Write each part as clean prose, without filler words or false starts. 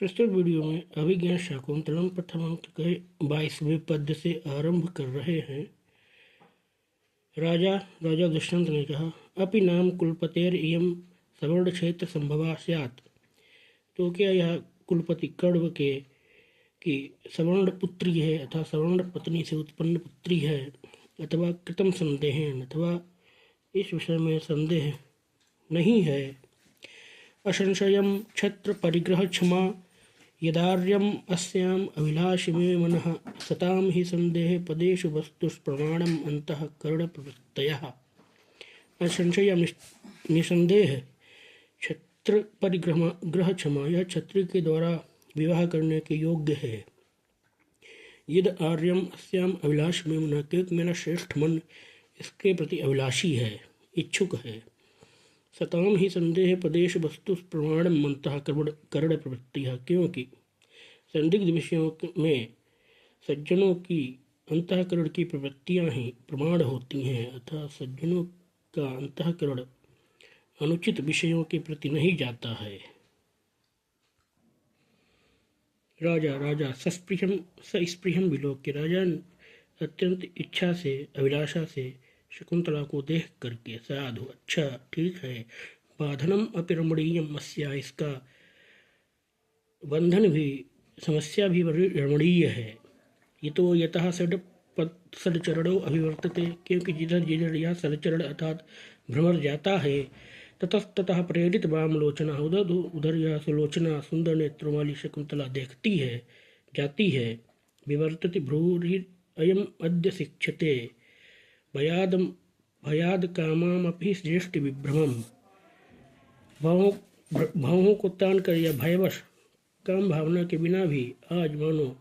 प्रस्तुत वीडियो में अभिज्ञान शाकुंतलम प्रथम अंक के 22वें पद से आरंभ कर रहे हैं। राजा दुष्यंत ने कहा, अपि नाम कुलपतेर इयम सवर्ण क्षेत्र संभवा स्यात्। तो क्या यह कुलपति कण्व के की सवर्ण पुत्री है अथवा सवर्ण पत्नी से उत्पन्न पुत्री है, अथवा कृतम संदेह, अथवा इस विषय में संदेह नहीं है। असंशयम क्षत्र परिग्रह क्षमा यदार्यम अस्याम अभिलाषि में मनः सताम ही संदेह पदेषु वस्तुष प्रमाणम अंतः कर्ण प्रवृत्तयः। असंशय निसंदेह क्षत्र परिग्रह क्षमा, यह क्षत्रिय के द्वारा विवाह करने के योग्य है। यद आर्यम अस्याम अभिलाष में मनः, क्योंकि मेरा श्रेष्ठ मन इसके प्रति अभिलाषी है, इच्छुक है। सताम ही संदेह पदेश वस्तु प्रमाणम मंतः कर्ण प्रवृत्ति, क्योंकि संदिग्ध विषयों में सज्जनों की अंतःकरण की प्रवृत्तियां ही प्रमाण होती हैं, अतः सज्जनों का अंतःकरण अनुचित विषयों के प्रति नहीं जाता है। राजा सस्पृहम विलोक्य, राजा अत्यंत इच्छा से अभिलाषा से शकुंतला को देख करके, साधु अच्छा ठीक है, बाधनम अपि रमणीयम अस्या, इसका बंधन भी समस्या भी बड़ी रमणीय है। ये तो यतः सडचरणों अभिवर्तते, क्योंकि जिधर जिधर यह सडचरण अर्थात भ्रमर जाता है, ततः प्रेरित वामलोचना, उधर उधर यह सुलोचना सुंदर नेत्रों वाली शकुंतला देखती है, जाती है। विवर्तति भ्रूरि अयम अद्य शिक्षते भयाद कामामपि दृष्टि विभ्रमम, भावों को तान कर या भयवश काम भावना के बिना भी आज मानो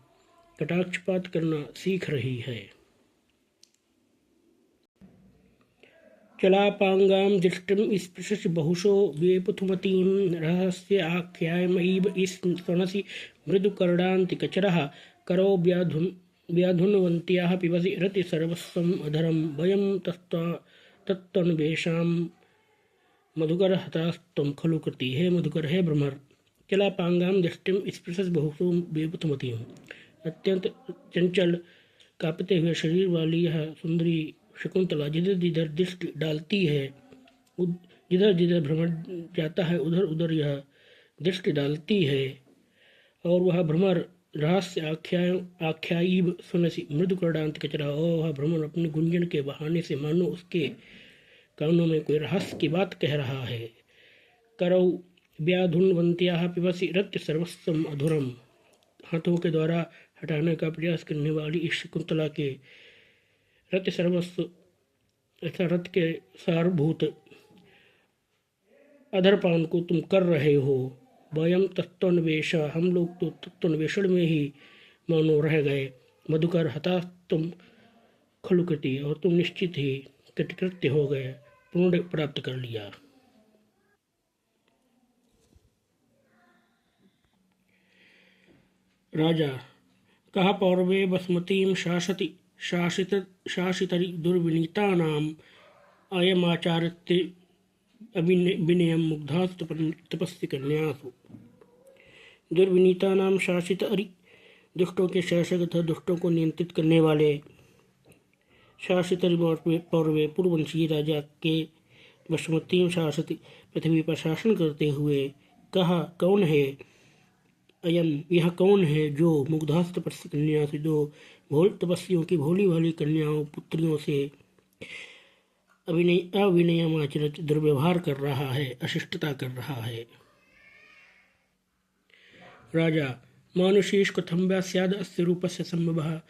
कटाक्षपात करना सीख रही है। चलापांगाम दृष्टिम स्पृशस्य बहुशो वेपुथुमतीम रहस्य आख्यायमईव स्वनसि मृदुकर्णान्तिकचरः करो व्याधुन्वन्त्याः पिबसि रति सर्वस्वम् अधरम वयं तत्त्वन्वेषां मधुकर हतास्त्वं खलु कृति, हे मधुकर, हे भ्रमर। चलापांगाम दृष्टिम स्पृशस बहुसो वेपुथुमतीम, अत्यंत चंचल कांपते हुए शरीर वाली यह सुंदरी शकुंतला जिधर जिधर दृष्टि डालती है, जिधर जिधर भ्रमर जाता है उधर उधर यह दृष्टि डालती है, और वह भ्रमर रहस्य आख्यायीव सुनसी मृदुकर्णांत कचरा, और वह भ्रमर अपने गुंजन के बहाने से मानो उसके कानों में कोई रहस्य की बात कह रहा है। करौ व्याधुन्वन्त्याः पिबसि रत्य सर्वस्वम अधुरम, हाथों के द्वारा हटाने का प्रयास करने वाली इस शकुंतला के रत्य सर्वस्व ऐसा रथ के सारभूत अधरपान को तुम कर रहे हो। वयम तत्त्वन्वेष, हम लोग तो तत्त्वन्वेषण में ही मानो रह गए। मधुकर हताश तुम खलुकृति, और तुम निश्चित ही कृतकृत्य हो गए, पूर्ण प्राप्त कर लिया। राजा कहा, पौरवे बसमतीम शासितरि दुर्विनीतानाम अयमाचार्य विनयम मुग्धास्तु तपस्वी कन्यासु। दुर्विनीतानाम शासित अरि, दुष्टों के शासक तथा दुष्टों को नियंत्रित करने वाले। शासित पौरवे, पूर्ववंशी राजा के बसमतीम शासित, पृथ्वी पर शासन करते हुए। कहा, कौन है अयम, यह कौन है जो मुग्धास्त तपस्वी कन्या से, जो तपस्वियों की भोली भाली कन्याओं पुत्रियों से अविनयमाचरित दुर्व्यवहार कर रहा है, अशिष्टता कर रहा है। राजा मानुषीश कथम वा स्याद अस्य रूपस्य संभवः,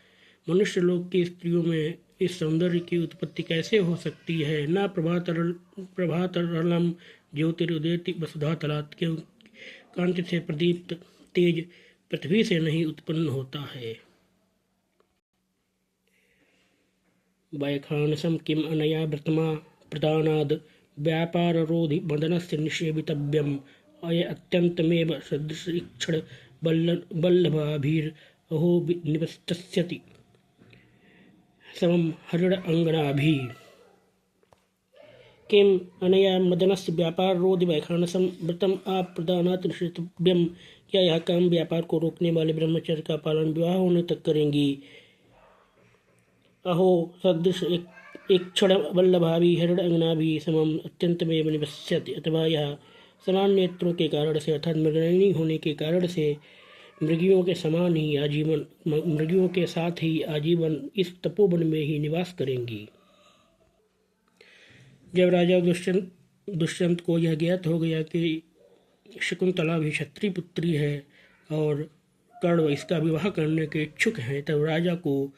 मनुष्य लोक की स्त्रियों में इस सौंदर्य की उत्पत्ति कैसे हो सकती है। न प्रभातरलम ज्योतिरुदेति वसुधा तलात्, क्यों कांति से प्रदीप्त तेज पृथ्वी से नहीं उत्पन्न होता है। वैखानसम किम अनया व्रतमा प्रदानाद व्यापाररोधि मदनस्य निषेवितव्यम, अय अत्यंतमेव सदृक्षण वल्लभाभीर अहो निवस्तस्यति समम हरिण अंगनाभि। किम अनया मदनस्य व्यापार रोध वैखानसम व्रतम आप्रदानात् निषिद्धव्यम, क्या यह काम व्यापार को रोकने वाले ब्रह्मचर्य का पालन विवाह होने तक करेंगी। अहो सदृश एक क्षण वल्लभावी हिरण्यंगनाभि समम अत्यंतमेव निवस्यति, अथवा यह समान नेत्रों के कारण से अर्थात मृगनयनी होने के कारण से मृगियों के समान ही आजीवन मृगियों के साथ ही आजीवन इस तपोवन में ही निवास करेंगी। जब राजा दुष्यंत को यह ज्ञात हो गया कि शकुंतला भी क्षत्रिय पुत्री है और कर्ण इसका विवाह करने के इच्छुक हैं, तब राजा को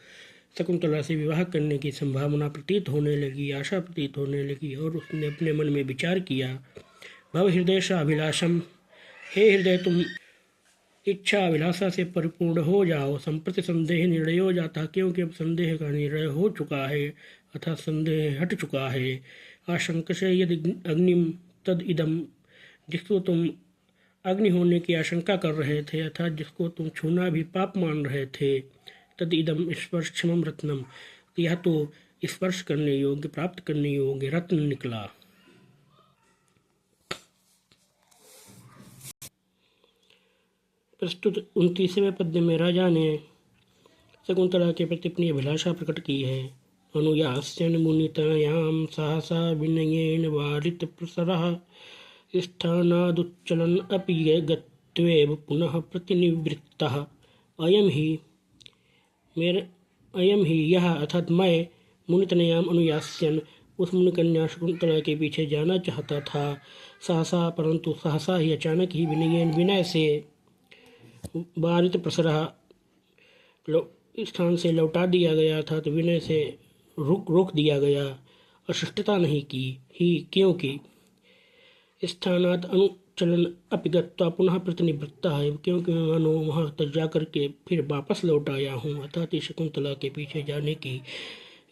शकुंतला से विवाह करने की संभावना प्रतीत होने लगी, आशा प्रतीत होने लगी, और उसने अपने मन में विचार किया। भव हृदय अभिलाषम, हे हृदय तुम इच्छा अभिलाषा से परिपूर्ण हो जाओ। संप्रति संदेह निर्णय हो जाता, क्योंकि अब संदेह का निर्णय हो चुका है अर्थात संदेह हट चुका है। आशंकसे यदि अग्निम तद इदम, जिसको तुम अग्नि होने की आशंका कर रहे थे अर्थात जिसको तुम छूना भी पाप मान रहे थे, तद इदम स्पर्शमम रत्नम, यह तो स्पर्श करने योग्य प्राप्त करने योग्य रत्न निकला। प्रस्तुत 29वें पद्य में राजा ने शकुंतला के प्रति अपनी अभिलाषा प्रकट की है। अनुयास्यन मुनितनयां सहसा विनयेन वारित प्रसरः, स्थानादुच्चलन अपि गत्वेव पुनः प्रतिनिवृत्तः। अयम ही यह अर्थात मैं मुनितनयाम अनुयास्यन उस मुनिकन्या शकुंतला के पीछे जाना चाहता था। सहसा परंतु सहसा ही अचानक ही विनयेन विनय से वारित प्रसरः स्थान से लौटा दिया गया था, तो विनय से रोक दिया गया, अशिष्टता नहीं की ही, क्योंकि स्थानात अनुचलन अपिगत्वा पुनः प्रतिनिवृत्ता है, क्योंकि मैं मानो वहाँ तक जा कर के फिर वापस लौट आया हूँ। अर्थात शकुंतला के पीछे जाने की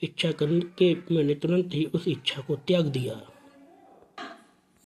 इच्छा करके मैंने तुरंत ही उस इच्छा को त्याग दिया।